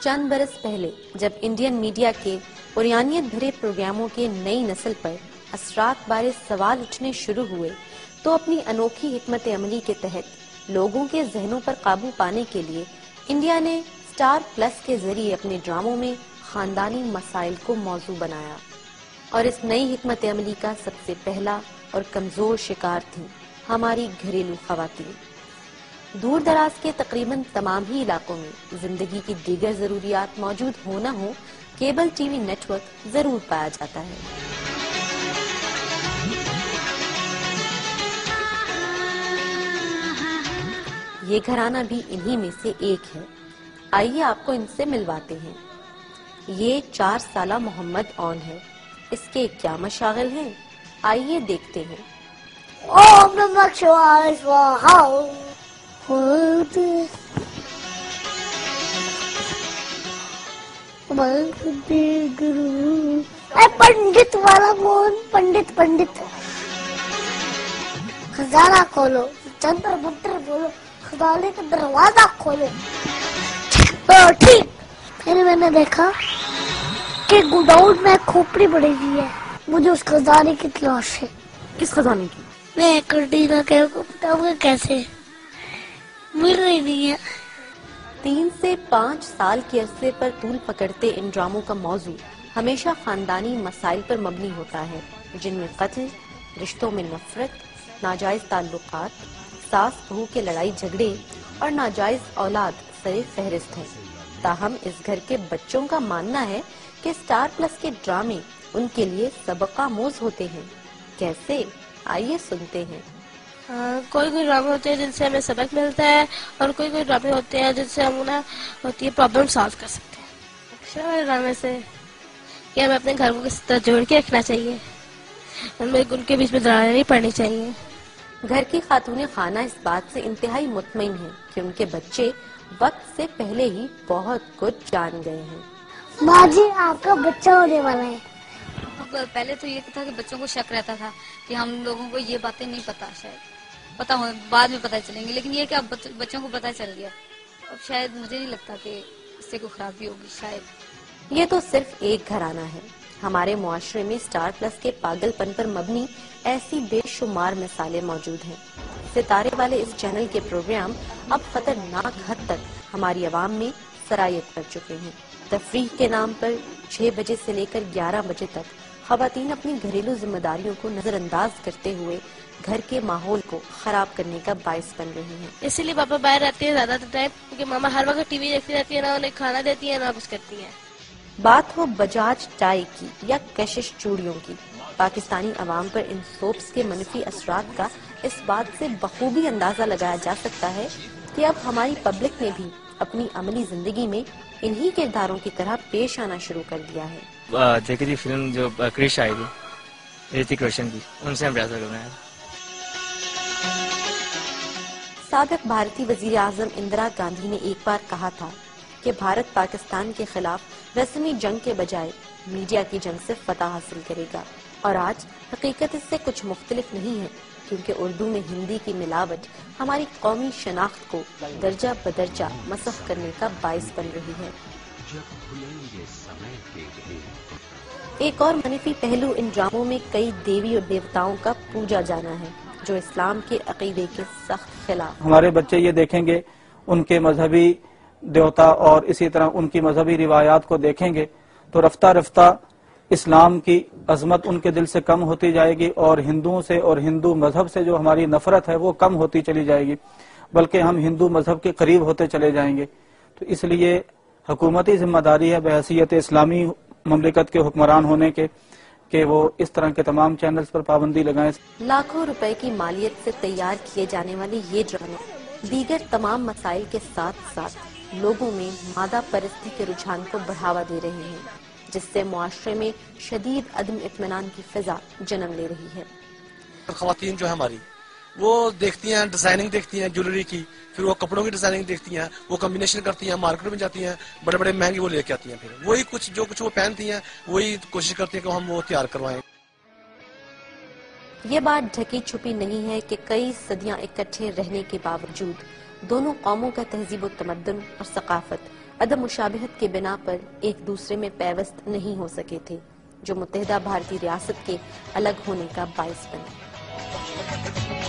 چند برس پہلے جب انڈین میڈیا کے عریانیت بھرے پروگراموں کے نئی نسل پر اثرات بارے سوال اٹھنے شروع ہوئے تو اپنی انوکھی حکمت عملی کے تحت لوگوں کے ذہنوں پر قابو پانے کے لیے انڈیا نے اسٹار پلس کے ذریعے اپنے ڈراموں میں خاندانی مسائل کو موضوع بنایا، اور اس نئی حکمت عملی کا سب سے پہلا اور کمزور شکار تھیں ہماری گھریلو خواتین۔ دور دراز کے تقریباً تمام ہی علاقوں میں زندگی کی دیگر ضروریات موجود ہو نہ ہو، cable TV network ضرور پایا جاتا ہے۔ یہ گھرانہ بھی انہی میں سے ایک ہے، آئیے آپ کو ان سے ملواتے ہیں۔ یہ 4 سالہ محمد اون ہے، اس کے کیا مشاغل ہیں آئیے دیکھتے ہیں۔ اوم نمہ شیوائے سواہا۔ پنڈت والا مون، پنڈت خزانہ کھولو، چندر منتر بولو، خزانے کا دروازہ کھولو۔ ٹھیک، پھر میں نے دیکھا کہ گوڈاؤن میں کھوپڑی پڑی ہوئی ہے، مجھے اس خزانے کی تلاش ہے۔ کس خزانے کی؟ میں کنٹینا کہ بتاؤں گا کیسے، مل رہی نہیں ہے۔ 3 سے 5 سال کے عرصے پر طول پکڑتے ان ڈراموں کا موضوع ہمیشہ خاندانی مسائل پر مبنی ہوتا ہے، جن میں قتل، رشتوں میں نفرت، ناجائز تعلقات، ساس بہو کے لڑائی جھگڑے اور ناجائز اولاد سر فہرست ہے۔ تاہم اس گھر کے بچوں کا ماننا ہے کہ اسٹار پلس کے ڈرامے ان کے لیے سبق آموز ہوتے ہیں۔ کیسے؟ آئیے سنتے ہیں۔ کوئی ڈرامے ہوتے ہیں جن سے ہمیں سبق ملتا ہے، اور کوئی ڈرامے ہوتے ہیں جن سے ہم ہوتی ہے پرابلم سالو کر سکتے ہیں۔ اچھا ڈرامے سے کہ ہمیں اپنے گھر کو کس طرح جوڑ کے رکھنا چاہیے، ہمیں ان کے بیچ میں دراریں نہیں پڑنی چاہیے۔ گھر کی خاتون خانہ اس بات سے انتہائی مطمئن ہے کہ ان کے بچے وقت سے پہلے ہی بہت کچھ جان گئے ہیں۔ ماں جی آپ کا بچہ ہونے والا ہے۔ پہلے تو یہ تھا کہ بچوں کو شک رہتا تھا کہ ہم لوگوں کو یہ باتیں نہیں پتا، شاید پتا ہو بعد میں پتہ چلیں گے، لیکن یہ کہ اب بچوں کو پتہ چل گیا، اب شاید مجھے نہیں لگتا کہ اس سے کوئی خرابی ہوگی شاید۔ یہ تو صرف ایک گھرانہ ہے، ہمارے معاشرے میں اسٹار پلس کے پاگل پن پر مبنی ایسی بے شمار مثالیں موجود ہیں۔ ستارے والے اس چینل کے پروگرام اب خطرناک حد تک ہماری عوام میں سرایت کر چکے ہیں۔ تفریح کے نام پر 6 بجے سے لے کر 11 بجے تک خواتین اپنی گھریلو ذمہ داریوں کو نظر انداز کرتے ہوئے گھر کے ماحول کو خراب کرنے کا باعث بن رہی ہیں۔ اسی لیے پاپا باہر رہتے ہیں زیادہ ٹائم، کیونکہ ماما ہر وقت ٹی وی دیکھتی رہتی ہے، نہ انہیں کھانا دیتی ہے نہ کچھ کرتی ہے۔ بات ہو بجاج ٹائی کی یا کشش چوڑیوں کی، پاکستانی عوام پر ان سوپس کے منفی اثرات کا اس بات سے بخوبی اندازہ لگایا جا سکتا ہے کہ اب ہماری پبلک نے بھی اپنی عملی زندگی میں انہی کرداروں کی طرح پیش آنا شروع کر دیا ہے۔ دیکھی تھی فلم جو کرش آئی تھی ریتک روشن کی، ان سے ہم ریاض کرنا ہے۔ سابق بھارتی وزیر اعظم اندرا گاندھی نے ایک بار کہا تھا کہ بھارت پاکستان کے خلاف رسمی جنگ کے بجائے میڈیا کی جنگ سے فتح حاصل کرے گا، اور آج حقیقت اس سے کچھ مختلف نہیں ہے، کیونکہ اردو میں ہندی کی ملاوٹ ہماری قومی شناخت کو درجہ بدرجہ مسخ کرنے کا باعث بن رہی ہے۔ ایک اور منفی پہلو ان ڈراموں میں کئی دیوی اور دیوتاؤں کا پوجا جانا ہے، جو اسلام کے عقیدے کے سخت خلاف۔ ہمارے بچے یہ دیکھیں گے، ان کے مذہبی دیوتا اور اسی طرح ان کی مذہبی روایات کو دیکھیں گے تو رفتہ رفتہ اسلام کی عظمت ان کے دل سے کم ہوتی جائے گی، اور ہندوؤں سے اور ہندو مذہب سے جو ہماری نفرت ہے وہ کم ہوتی چلی جائے گی، بلکہ ہم ہندو مذہب کے قریب ہوتے چلے جائیں گے۔ تو اس لیے حکومتی ذمہ داری ہے بحیثیت اسلامی مملکت کے حکمران ہونے کے کہ وہ اس طرح کے تمام چینلز پر پابندی لگائیں۔ لاکھوں روپے کی مالیت سے تیار کیے جانے والے یہ ڈرامے دیگر تمام مسائل کے ساتھ ساتھ لوگوں میں مادہ پرستی کے رجحان کو بڑھاوا دے رہے ہیں، جس سے معاشرے میں شدید عدم اطمینان کی فضا جنم لے رہی ہے۔ خواتین جو ہے ہماری وہ دیکھتی ہیں، ڈیزائننگ دیکھتی ہیں جویلری کی، پھر وہ کپڑوں کی ڈیزائننگ دیکھتی ہیں، وہ کمبینیشن کرتی ہیں، مارکیٹ میں جاتی ہیں، بڑے بڑے مہنگے وہ لے کے آتی ہیں، پھر وہی جو کچھ وہ پہنتی ہیں وہی کوشش کرتی ہیں کہ ہم وہ تیار کروائیں۔ یہ بات ڈھکی چھپی نہیں ہے کہ کئی صدیاں اکٹھے رہنے کے باوجود دونوں قوموں کا تہذیب و تمدن اور ثقافت عدم مشابہت کے بنا پر ایک دوسرے میں پیوست نہیں ہو سکے تھے، جو متحدہ بھارتی ریاست کے الگ ہونے کا باعث بنے۔